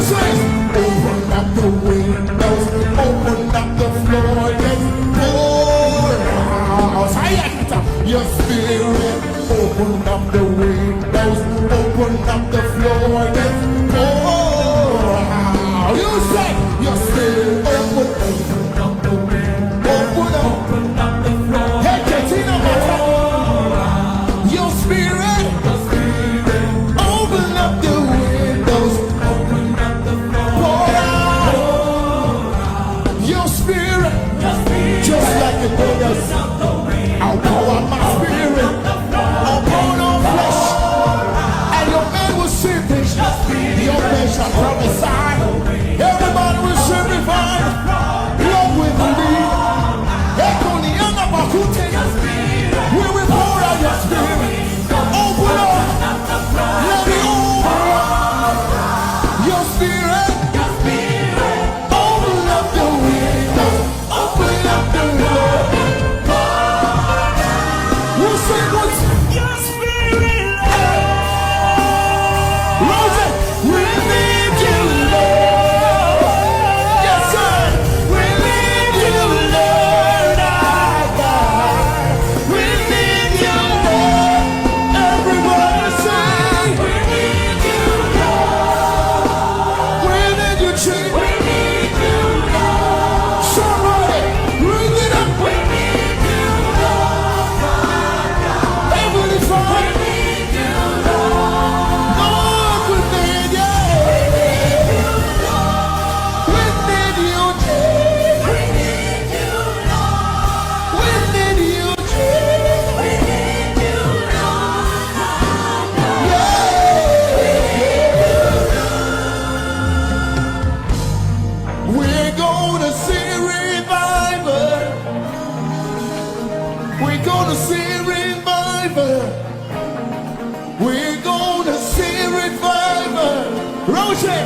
say, open up the windows, open up the floodgates, pour out your spirit. Open up the windows, open up the floodgates, pour out. You say, your spirit. Open up the windows, open up the floodgates. Hey, Katina, your spirit. Open up the windows, open up the floor, pour out your spirit, just like the windows. I'll pour out my spirit, I'll pour on flesh, and your man will see things. Your man shall prophesy. Everybody will say revive. Lord will believe. We will pour out your spirit. Open up. Let me open your spirit. Open up the window. Open up the door. We'll say what's your spirit. Rosie, we need you, Lord. Yes, sir. We need you, Lord. We need you, Lord. Everybody say, we need you, Lord. We need you, Jesus. We need you, Lord. Somebody, bring it up. We need you, Lord. Heavenly Father, we need you, Lord. Lord, we need you. We need you, Jesus. We need you, Lord. We need you, Jesus. We need you, Lord. We're gonna see revival. We're gonna see revival. We're gonna see revival. Roger.